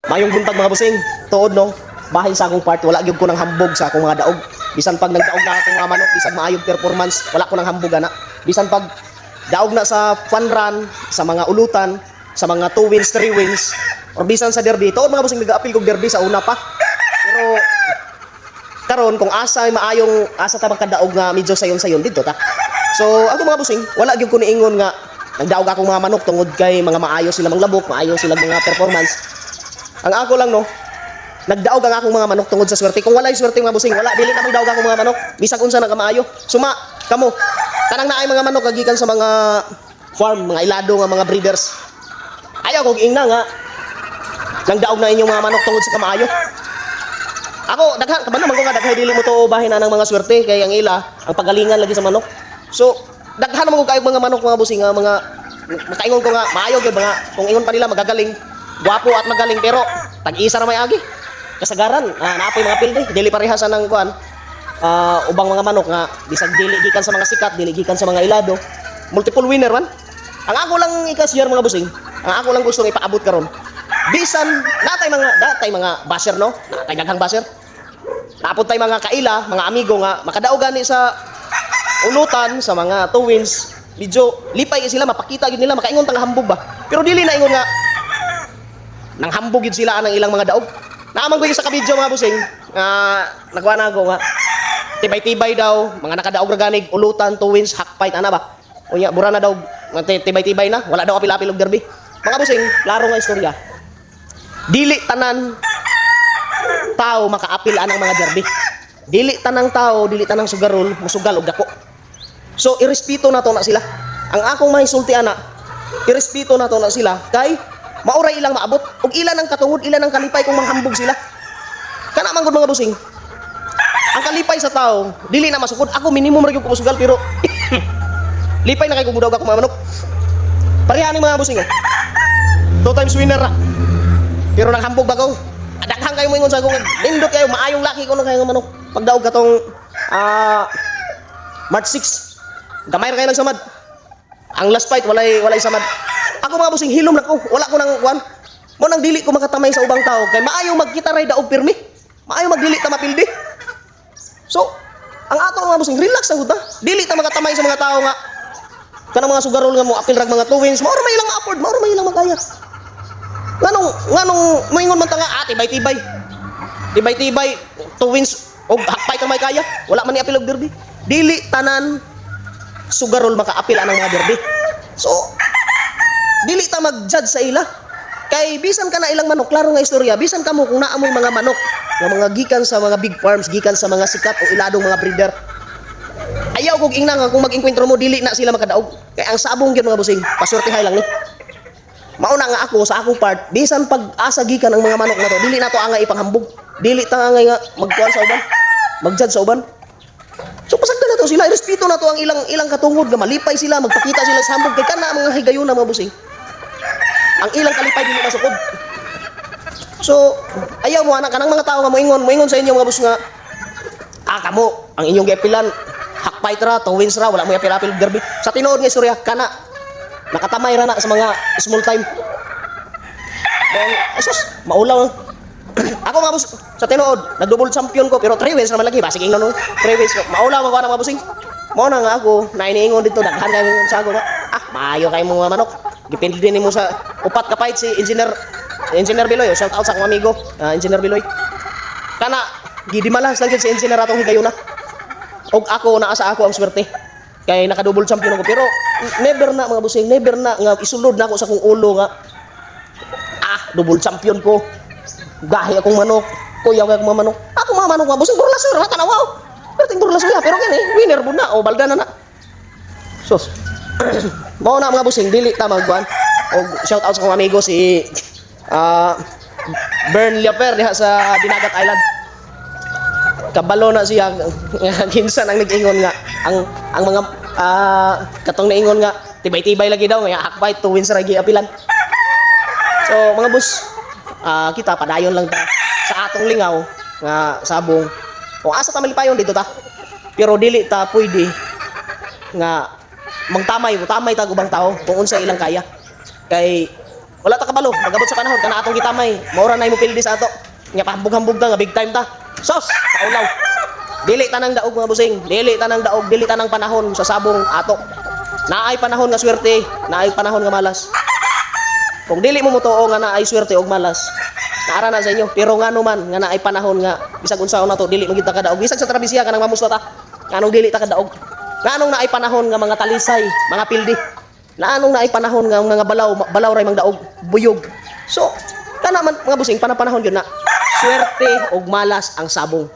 Mayong buntag mga busing, tuod no, bahin sa akong part, wala gyud ko nang hambog sa akong mga daog. Bisan pag nagdaog na akong mga manok, bisan maayong performance, wala ko nang hambog ana. Bisan pag daog na sa fun run, sa mga ulutan, sa mga 2 wins, 3 wins, or bisan sa derby, tuod mga busing nag-apil kog derby sa una pa. Pero karon kung asa maayong asa ta magkadaog nga medyo sayon-sayon dito ta. So ako mga busing, wala gyud ko niingon nga nagdaog akong mga manok tungod kay mga maayo sila manglabok, maayo sila mga performance. Ang ako lang no, nagdaog ang akong mga manok tungod sa swerte. Kung walay swerte mga busing, wala dili na magdaog akong mga manok. Bisag unsa na kamaayo. Suma kamo, tanang naay mga manok kagikan sa mga farm, mga ilado nga mga breeders. Ayaw kog ingna nga nagdaog na inyong mga manok tungod sa kamaayo. Ako daghan kabalo man ko nga daghay dili mo to bahin na ng mga swerte kay ang ila ang pagalingan lagi sa manok. So daghan man ko kayog mga manok mga busing nga mga makaingon ko nga maayo gyud mga kung ingon pa nila magagaling. Guwapo at magaling pero tag-isa ra may agi. Kasagaran, naapoy mga pilde, dili parehasan ng kuan. Ubang mga manok nga bisag dili gikan sa mga sikat, dili gikan sa mga ilado. Multiple winner man. Ang ako lang ikasyer mga busing, ang ako lang gustong ipaabot karon. Bisan natay mga basher no, natay daghang basher. Naapod tay mga kaila, mga amigo nga makadaog gani sa ulutan sa mga 2 wins. Medyo lipay sila mapakita gid nila makaingon tang hambog ba. Pero dili na ingon nga nang hambog yun sila ang ilang mga daog. Naaman ko yung sa kabidyo mga busing, nagwa na ako nga, tibay-tibay daw, mga nakadaog raganig, ulutan, 2 wins, hakfight, ana ba? Unya, bura na daw, tibay-tibay na, wala daw apil-apil og derby. Mga busing, klaro nga istorya. Dili tanan tao makaapil anang mga derby. Dili tanang tao, dili tanang sugarol, musugal og dako. So, irespeto na to na sila. Ang akong mahisulti ana, irespeto na to na sila, kay mauray ilang maabot ug ilan ang katungod ilan ang kalipay kung manghambog sila kana man gud mga busing ang kalipay sa tao dili na masukod ako minimum ra gyud ko musugal pero lipay na kay kung mudawg ako mga manok pareha ni mga busing 2 times winner ra pero nanghambog ba ko daghang kayo mo ingon sa akong nindot kayo maayong laki ko na kayo manok pagdaog katong March 6 gamay ra kayo lang samad ang last fight walay samad. Ako mga busing hilom na ko, wala ko nang kuan. Mo nang dili ko makatamay sa ubang tao kay maayo magkita ray daog pirmi. Maayo magdili ta mapildi. So, ang ato mga busing relax ang ta. Dili ta makatamay sa mga tao nga kanang mga sugarol nga mo apil rag mga 2 wins, mao ra may ilang afford, mao ra may ilang makaya. Nganong moingon man ta nga tibay-tibay. Tibay-tibay 2 wins og hakpay ka may kaya. Wala man ni apil og derby. Dili tanan sugarol makaapil anang mga derby. So, dili ta mag-judge sa ila. Kay bisan ka na ilang manok, klaro nga istorya, bisan kamo kung naamoy mga manok nga mga gikan sa mga big farms, gikan sa mga sikat o iladong mga breeder. Ayaw kog ingna nga kung mag-enkwentro mo dili na sila makadaog. Kay ang sabong gyud mga busing, pasortihay lang ni. Mauna nga ako sa akong part, bisan pag-asa gikan ang mga manok na to, dili na to angay ipanghambog. Dili ta angay nga magkuan sa uban, mag-judge sa uban. So pasagdan na to sila, irespeto na to ang ilang katungod nga malipay sila, magpakita sila sa hambog kay kana mga higayon na mga busing. Ang ilang kalipay dili masukod. So, ayaw mo anak kanang mga tao nga moingon sa inyo mga bus nga kamo ang inyong giapilan hakfight ra, 2 wins ra, wala mo apil-apil derby. Sa tinuod nga istorya kana nakatamay ra na sa mga small time. Asus, maulaw. Ako mga bus sa tinuod, nag-double champion ko pero 3 wins naman lagi, basig ingnon 3 wins. Maulaw man ko na mga busing. Mao na nga ako, nainiingon dito daghan kay sa ako nga. Maayo kay mga manok. Depende din mo sa upat ka fight si Engineer Biloy. Shout out sa akong amigo, Engineer Biloy. Kana gidimalas lang si Engineer atong higayuna. Og ako naa sa ako ang swerte. Kay naka-double champion ako pero never na mga busing, never na nga isulod na ako sa akong ulo nga double champion ko. Gahi akong manok, kuya akong mga manok. Ako mga manok mga busing burlas ra tanaw. Pero ting burlas pero kini winner bud na o balda na na. Sus. Mao na mga busing dili ta magkuan og shout out sa akong amigo si Bern Liaper diha sa Dinagat Island. Kabalo na siya kinsan ang nag-ingon nga ang mga katong naingon nga tibay-tibay lagi daw nga hakfight 2 wins ra giapilan. So mga bus kita padayon lang ta sa atong lingaw nga sabong. Kung asa ta malipayon dito ta. Pero dili ta pwede nga magtamay ta ubang tao kung unsa ilang kaya. Kay Wala ta kabalo, nagabot sa panahon kana atong gitamay. Maura na imo pildi sa ato. Nya pahambog-hambog ta nga big time ta. Sos, kaulaw. Dili ta nang daog mga busing. Dili ta nang daog, dili ta nang panahon sa sabong ato. Naay panahon nga swerte, naay panahon nga malas. Kung dili mo mutuo nga naay swerte og malas, naara na sa inyo. Pero ngano man nga naay panahon nga bisag unsaon na to dili magita ka daog. Bisag sa trabisiya kanang mamusta ta. Nganong dili ta ka daog. Nganong naay panahon nga mga talisay, mga pildi. Nganong naay panahon nga mga balaw ray mang daog, buyog. So, kana man mga busing panahon yun na swerte og malas ang sabong.